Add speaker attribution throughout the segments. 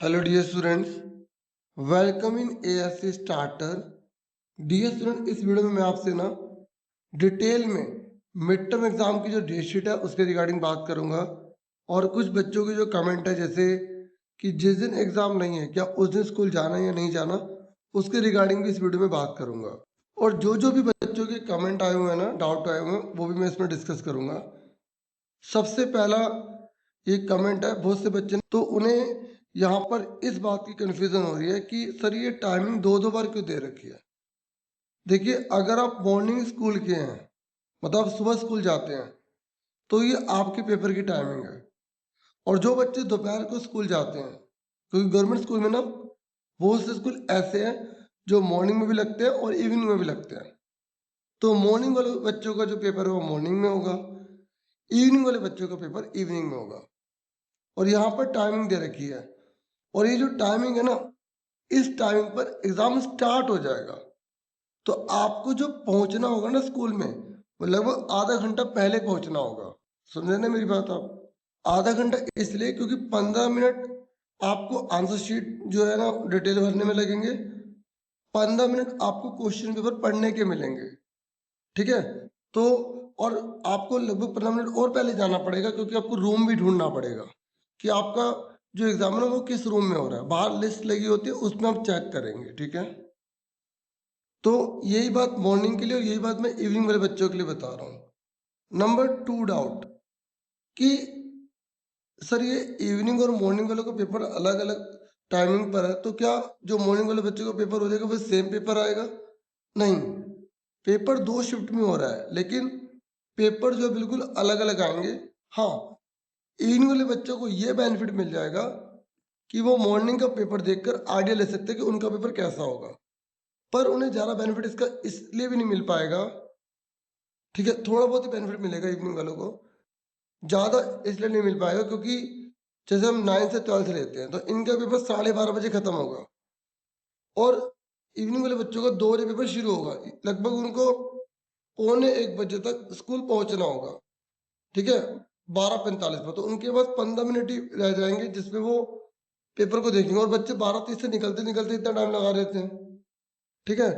Speaker 1: Hello dear students, welcome in ASC Starter। Dear student, इस video में मैं आपसे ना डिटेल में मिड टर्म एग्जाम की जो डेट शीट है उसके रिगार्डिंग बात करूंगा और कुछ बच्चों की जो कमेंट है जैसे कि जिस दिन एग्जाम नहीं है क्या उस दिन स्कूल जाना है या नहीं जाना, उसके रिगार्डिंग भी इस वीडियो में बात करूंगा। और जो भी बच्चों के कमेंट आए हुए हैं ना, डाउट आए हुए हैं, वो भी मैं इसमें डिस्कस करूंगा। सबसे पहला एक कमेंट है, बहुत से बच्चे तो उन्हें यहाँ पर इस बात की कंफ्यूजन हो रही है कि सर ये टाइमिंग दो दो बार क्यों दे रखी है। देखिए, अगर आप मॉर्निंग स्कूल के हैं, मतलब आप सुबह स्कूल जाते हैं, तो ये आपके पेपर की टाइमिंग है। और जो बच्चे दोपहर को स्कूल जाते हैं, क्योंकि गवर्नमेंट स्कूल में ना बहुत से स्कूल ऐसे हैं जो मॉर्निंग में भी लगते हैं और इवनिंग में भी लगते हैं। तो मॉर्निंग वाले बच्चों का जो पेपर है वो मॉर्निंग में होगा, इवनिंग वाले बच्चों का पेपर इवनिंग में होगा। और यहाँ पर टाइमिंग दे रखी है, और ये जो टाइमिंग है ना, इस टाइमिंग पर एग्जाम स्टार्ट हो जाएगा। तो आपको जो पहुंचना होगा ना स्कूल में, वो लगभग आधा घंटा पहले पहुंचना होगा। सुन रहे ना मेरी बात आप? आधा घंटा इसलिए क्योंकि 15 मिनट आपको आंसर शीट जो है ना डिटेल भरने में लगेंगे, 15 मिनट आपको क्वेश्चन पेपर पढ़ने के मिलेंगे। ठीक है? तो और आपको लगभग 15 मिनट और पहले जाना पड़ेगा, क्योंकि आपको रूम भी ढूंढना पड़ेगा कि आपका जो एग्जाम है ना वो किस रूम में हो रहा है। बाहर लिस्ट लगी होती है, उसमें हम चेक करेंगे। ठीक है? तो यही बात मॉर्निंग के लिए और यही बात मैं इवनिंग वाले बच्चों के लिए बता रहा हूँ। नंबर 2 डाउट कि सर ये इवनिंग और मॉर्निंग वालों का पेपर अलग अलग टाइमिंग पर है, तो क्या जो मॉर्निंग वाले बच्चों का पेपर हो जाएगा वो सेम पेपर आएगा? नहीं, पेपर दो शिफ्ट में हो रहा है, लेकिन पेपर जो है बिल्कुल अलग अलग आएंगे। हाँ, इवनिंग वाले बच्चों को ये बेनिफिट मिल जाएगा कि वो मॉर्निंग का पेपर देखकर आइडिया ले सकते हैं कि उनका पेपर कैसा होगा। पर उन्हें ज़्यादा बेनिफिट इसका इसलिए भी नहीं मिल पाएगा। ठीक है, थोड़ा बहुत ही बेनिफिट मिलेगा इवनिंग वालों को, ज़्यादा इसलिए नहीं मिल पाएगा क्योंकि जैसे हम 9 से 12 लेते हैं तो इनका पेपर 12:30 बजे खत्म होगा, और इवनिंग वाले बच्चों का 2 बजे पेपर शुरू होगा। लगभग उनको 12:45 तक स्कूल पहुंचना होगा। ठीक है, 12:45 पर, तो उनके पास 15 मिनट ही रह जाएंगे जिसमें वो पेपर को देखेंगे, और बच्चे 12:30 से निकलते निकलते इतना टाइम लगा देते हैं। ठीक है?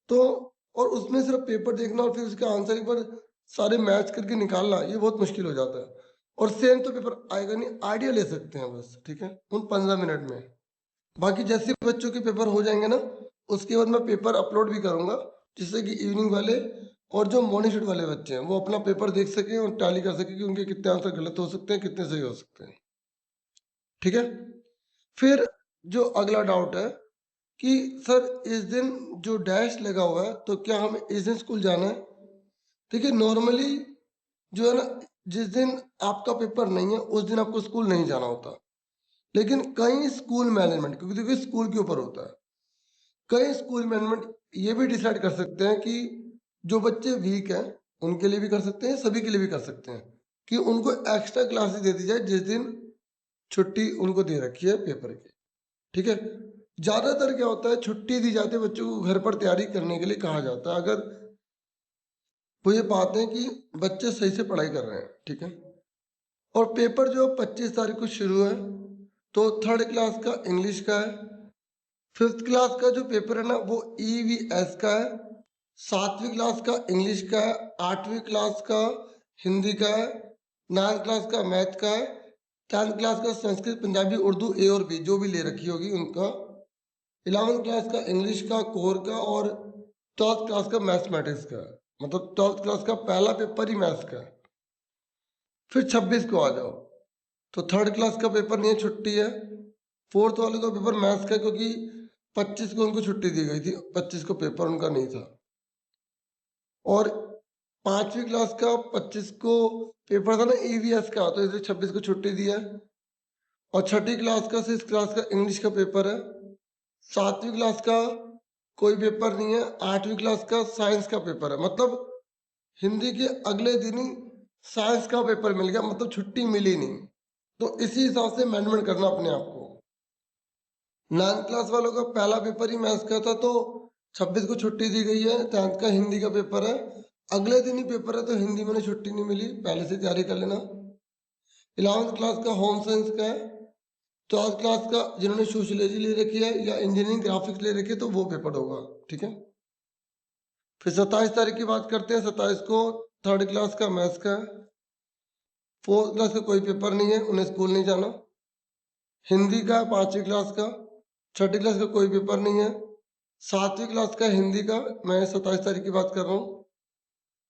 Speaker 1: तो और उसमें सिर्फ पेपर देखना और फिर उसका आंसर एक बार सारे मैच करके निकालना, ये बहुत मुश्किल हो जाता है। और सेम तो पेपर आएगा नहीं, आइडिया ले सकते हैं बस। ठीक है, उन 15 मिनट में। बाकी जैसे बच्चों के पेपर हो जाएंगे ना, उसके बाद मैं पेपर अपलोड भी करूंगा, जिससे कि इवनिंग वाले और जो मॉर्निंग शिफ्ट वाले बच्चे हैं वो अपना पेपर देख सकें और टैली कर सकें कि उनके कितने आंसर गलत हो सकते हैं, कितने सही हो सकते हैं। ठीक है? फिर जो अगला डाउट है कि सर इस दिन जो डैश लगा हुआ है, तो क्या हमें इस दिन स्कूल जाना है? देखिए, नॉर्मली जो है ना, जिस दिन आपका पेपर नहीं है उस दिन आपको स्कूल नहीं जाना होता। लेकिन कई स्कूल मैनेजमेंट, क्योंकि देखिए स्कूल के ऊपर होता है, कई स्कूल मैनेजमेंट ये भी डिसाइड कर सकते हैं कि जो बच्चे वीक हैं उनके लिए भी कर सकते हैं, सभी के लिए भी कर सकते हैं कि उनको एक्स्ट्रा क्लासेस दे दी जाए जिस दिन छुट्टी उनको दे रखी है पेपर की। ठीक है? ज्यादातर क्या होता है, छुट्टी दी जाती है बच्चों को, घर पर तैयारी करने के लिए कहा जाता है, अगर वो ये पाते हैं कि बच्चे सही से पढ़ाई कर रहे हैं। ठीक है? और पेपर जो 25 तारीख को शुरू है, तो थर्ड क्लास का इंग्लिश का है, फिफ्थ क्लास का जो पेपर है ना वो EVS का है, 7वीं क्लास का इंग्लिश का है, 8वीं क्लास का हिंदी का है, 9th क्लास का मैथ का है, 10th क्लास का संस्कृत पंजाबी उर्दू A और B जो भी ले रखी होगी उनका, 11th क्लास का इंग्लिश का कोर का, और 12th क्लास का मैथमेटिक्स का। मतलब 12th क्लास का पहला पेपर ही मैथ्स का है। फिर 26 को आ जाओ, तो थर्ड क्लास का पेपर नहीं है, छुट्टी है। फोर्थ वाले का पेपर मैथ्स का, क्योंकि 25 को उनको छुट्टी दी गई थी, 25 को पेपर उनका नहीं था। और 5वीं क्लास का 25 को पेपर था ना EVS का, तो इसलिए 26 को छुट्टी दी है। और छठी क्लास का 6th क्लास का इंग्लिश का पेपर है, 7वीं क्लास का कोई पेपर नहीं है, 8वीं क्लास का साइंस का पेपर है। मतलब हिंदी के अगले दिन ही साइंस का पेपर मिल गया, मतलब छुट्टी मिली नहीं। तो इसी हिसाब से मैनेजमेंट करना अपने आप को। 9th क्लास वालों का पहला पेपर ही मैथ्स का था, तो 26 को छुट्टी दी गई है। 10th का हिंदी का पेपर है, अगले दिन ही पेपर है, तो हिंदी में छुट्टी नहीं मिली, पहले से तैयारी कर लेना। 11th क्लास का होम साइंस का है, 12th क्लास का जिन्होंने सोशियोलॉजी ले रखी है या इंजीनियरिंग ग्राफिक्स ले रखी है तो वो पेपर होगा, ठीक है। फिर 27 तारीख की बात करते हैं। 27 को 3rd क्लास का मैथ्स का है। 4th क्लास का कोई पेपर नहीं है, उन्हें स्कूल नहीं जाना। हिंदी का 5वीं क्लास का। 6ठी क्लास का कोई पेपर नहीं है। 7वीं क्लास का हिंदी का, मैं 27 तारीख की बात कर रहा हूँ।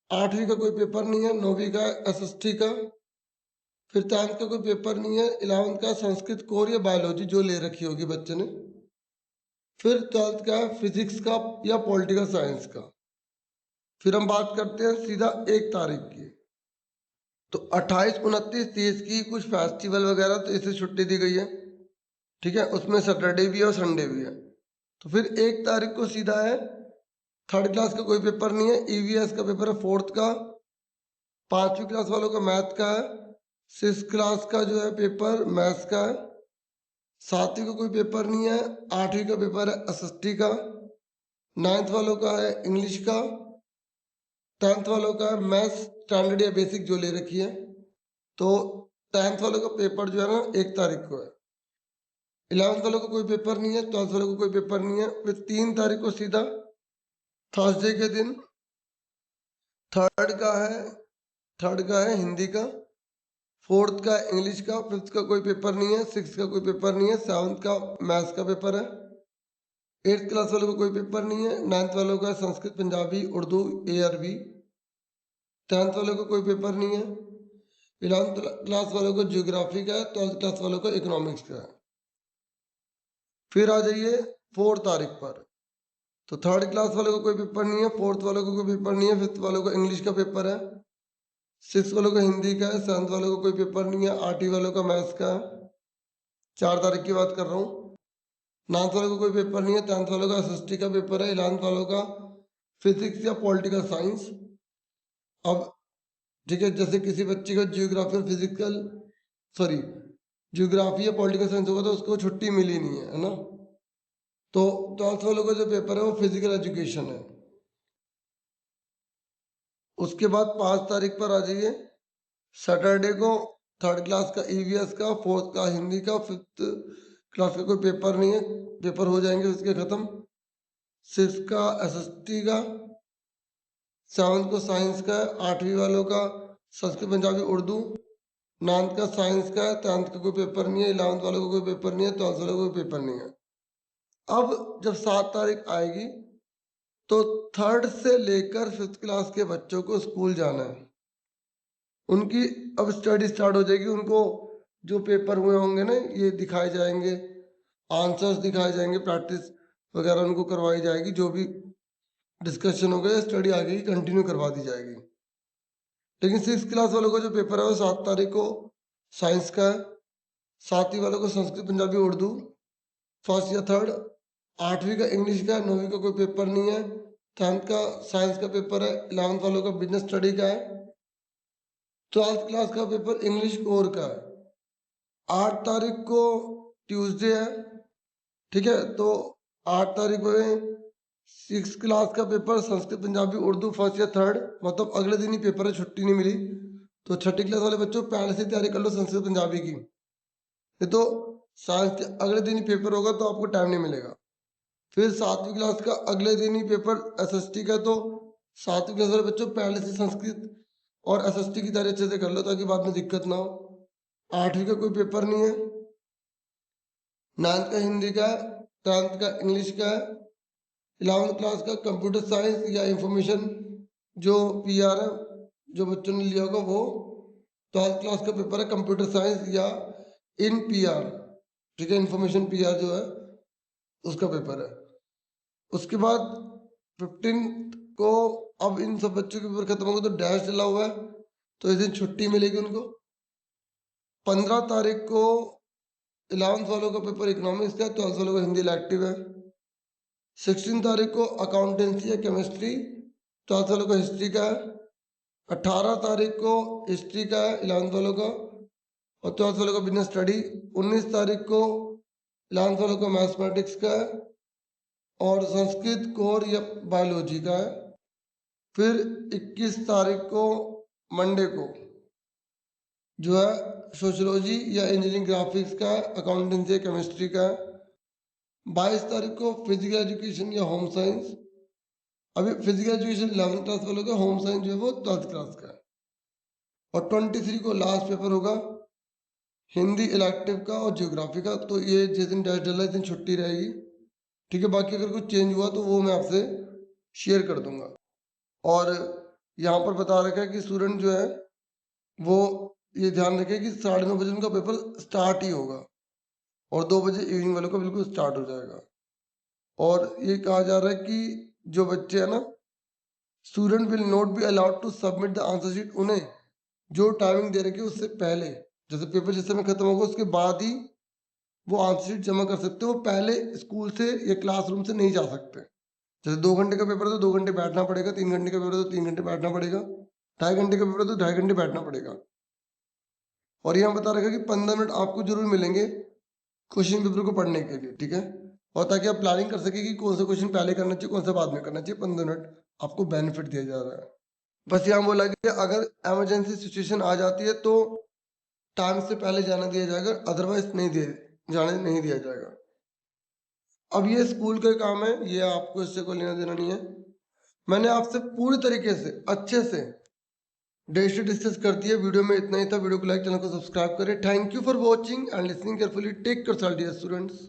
Speaker 1: 8वीं का कोई पेपर नहीं है। 9वीं का SST का। फिर 10th का कोई पेपर नहीं है। 11th का संस्कृत कोर या बायोलॉजी जो ले रखी होगी बच्चे ने। फिर 12th का फिजिक्स का या पॉलिटिकल साइंस का। फिर हम बात करते हैं सीधा 1 तारीख की। तो 28, 29, 30 की कुछ फेस्टिवल वगैरह तो इसे छुट्टी दी गई है, ठीक है। उसमें सैटरडे भी है और संडे भी है। तो फिर 1 तारीख को सीधा है। 3rd क्लास का कोई पेपर नहीं है। EVS का पेपर है 4th का। 5वीं क्लास वालों का मैथ का है। 6th क्लास का जो है पेपर मैथ्स का है। 7वीं का कोई पेपर नहीं है। 8वीं का पेपर है SST का। 9th वालों का है इंग्लिश का। 10th वालों का है मैथ्स स्टैंडर्ड या बेसिक जो ले रखी है। तो 10th वालों का पेपर जो है ना 1 तारीख को है। 11th वालों का कोई पेपर नहीं है। 12th वालों का कोई पेपर नहीं है। फिर 3 तारीख को सीधा थर्सडे के दिन थर्ड का है हिंदी का। 4th का इंग्लिश का। 5th का कोई पेपर नहीं है। 6th का कोई पेपर नहीं है। 7th का मैथ्स का पेपर है। 8th क्लास वालों का कोई पेपर नहीं है। 9th वालों का संस्कृत पंजाबी उर्दू ARB। 10th वालों का कोई पेपर नहीं है। 11th क्लास वालों को ज्योग्राफी का है। 12th क्लास वालों को इकोनॉमिक्स का है। फिर आ जाइए 4 तारीख पर। तो 3rd क्लास वालों को कोई पेपर नहीं है। 4th वालों को कोई पेपर नहीं है। 5th वालों को इंग्लिश का पेपर है। 6th वालों को हिंदी का है। 7th वालों को कोई पेपर नहीं है। 8वीं वालों का मैथ्स का है। 4 तारीख की बात कर रहा हूँ। 9th वालों को कोई पेपर नहीं है। 10th वालों का SST का पेपर है। 11th वालों का फिजिक्स या पॉलिटिकल साइंस। अब ठीक है, जैसे किसी बच्चे का जियोग्राफी और फिजिकल सॉरी जियोग्राफी या पॉलिटिकल साइंस होगा तो उसको छुट्टी मिली नहीं है ना। तो 12th वालों का जो पेपर है वो फिजिकल एजुकेशन है। उसके बाद 5 तारीख पर आ जाइए। सैटरडे को 3rd क्लास का EVS का। 4th का हिंदी का। 5th क्लास का कोई पेपर नहीं है, पेपर हो जाएंगे उसके खत्म। 6th का SST का। 7th को साइंस का है। 8वीं वालों का संस्कृत पंजाबी उर्दू। 9th का साइंस का है। 10th का कोई पेपर नहीं है। 11th वालों का कोई पेपर नहीं है। 12th वालों का कोई पेपर नहीं है। अब जब 7 तारीख आएगी तो 3rd से लेकर 5th क्लास के बच्चों को स्कूल जाना है। उनकी अब स्टडी स्टार्ट हो जाएगी। उनको जो पेपर हुए होंगे ना ये दिखाए जाएंगे, आंसर्स दिखाए जाएंगे, प्रैक्टिस वगैरह उनको करवाई जाएगी। जो भी डिस्कशन हो गया स्टडी आगे की कंटिन्यू करवा दी जाएगी। लेकिन 6th क्लास वालों का जो पेपर है वो 7 तारीख को साइंस का है। 7वीं वालों को संस्कृत पंजाबी उर्दू 1st या 3rd। 8वीं का इंग्लिश का है। 9वीं का कोई पेपर नहीं है। 10th का साइंस का पेपर है। 11th वालों का बिजनेस स्टडी का है। 12th क्लास का पेपर इंग्लिश कोर का है। 8 तारीख को ट्यूसडे है, ठीक है। तो 8 तारीख को 6th क्लास का पेपर संस्कृत पंजाबी उर्दू 1st या 3rd, मतलब अगले दिन ही पेपर है, छुट्टी नहीं मिली। तो 6ठी क्लास वाले बच्चों पहले से तैयारी कर लो संस्कृत पंजाबी की। ये तो साइंस के अगले दिन ही पेपर होगा तो आपको टाइम नहीं मिलेगा। फिर 7वीं क्लास का अगले दिन ही पेपर SST का। तो 7वीं क्लास वाले बच्चों पहले से संस्कृत और SST की तैयारी अच्छे से कर लो ताकि बाद में दिक्कत ना हो। 8वीं का कोई पेपर नहीं है। 9th का हिंदी का है। 10th का इंग्लिश का है। 11th क्लास का कंप्यूटर साइंस या इंफॉर्मेशन जो PR है जो बच्चों ने लिया होगा वो। 12th क्लास का पेपर है कंप्यूटर साइंस या इन PR, ठीक है, इंफॉर्मेशन PR जो है उसका पेपर है। उसके बाद 15 को अब इन सब बच्चों के पेपर खत्म होंगे तो डैश डला हुआ है तो इस दिन छुट्टी मिलेगी उनको। 15 तारीख को 11th वालों का पेपर इकोनॉमिक्स का। 12th वालों का हिंदी इलेक्टिव है। 16 तारीख को अकाउंटेंसी या केमिस्ट्री। 12th वालों का हिस्ट्री का है। 18 तारीख को हिस्ट्री का है 11th वालों का और 12th वालों का बिजनेस स्टडी। 19 तारीख को 11th वालों का मैथमेटिक्स का है और संस्कृत कोर या बायोलॉजी का है। फिर 21 तारीख को मंडे को जो है सोशियोलॉजी या इंजीनियरिंग ग्राफिक्स का है, अकाउंटेंसी या केमिस्ट्री का है। 22 तारीख को फिजिकल एजुकेशन या होम साइंस। अभी फिजिकल एजुकेशन 11th क्लास वालों का, होम साइंस जो है वो 12th क्लास का है। और 23 को लास्ट पेपर होगा हिंदी इलेक्टिव का और ज्योग्राफी का। तो ये जिस दिन टेस्ट डला इस दिन छुट्टी रहेगी, ठीक है। बाकी अगर कुछ चेंज हुआ तो वो मैं आपसे शेयर कर दूंगा। और यहाँ पर बता रखा है कि स्टूडेंट जो है वो ये ध्यान रखे कि 9:30 बजे उनका पेपर स्टार्ट ही होगा और 2 बजे इवनिंग वालों का बिल्कुल स्टार्ट हो जाएगा। और ये कहा जा रहा है कि जो बच्चे हैं ना, student will not be allowed to submit the answer sheet. उन्हें जो टाइमिंग दे रखी है उससे पहले, जैसे पेपर जिस समय खत्म होगा उसके बाद ही वो आंसर शीट जमा कर सकते हो। वो पहले स्कूल से या क्लासरूम से नहीं जा सकते। जैसे 2 घंटे का पेपर है तो 2 घंटे बैठना पड़ेगा, 3 घंटे का पेपर है तो 3 घंटे बैठना पड़ेगा, 2.5 घंटे का पेपर है तो 2.5 घंटे बैठना पड़ेगा। और यहाँ बता रखा है कि 15 मिनट आपको जरूर मिलेंगे क्वेश्चन पेपर को पढ़ने के लिए, ठीक है। और ताकि आप प्लानिंग कर सके कि कौन सा क्वेश्चन पहले करना चाहिए, कौन सा बाद में करना चाहिए। 15 मिनट आपको बेनिफिट दिया जा रहा है। बस यहाँ बोला कि अगर इमरजेंसी सिचुएशन आ जाती है तो टाइम से पहले जाना दिया जाएगा, अदरवाइज नहीं दिए जाने नहीं दिया जाएगा। अब ये स्कूल का काम है, ये आपको इससे कोई लेना देना नहीं है। मैंने आपसे पूरी तरीके से अच्छे से डेट डिस्कस कर दिया। वीडियो में इतना ही था। वीडियो को लाइक, चैनल को सब्सक्राइब करें। Thank you for watching and listening carefully. Take care dear students.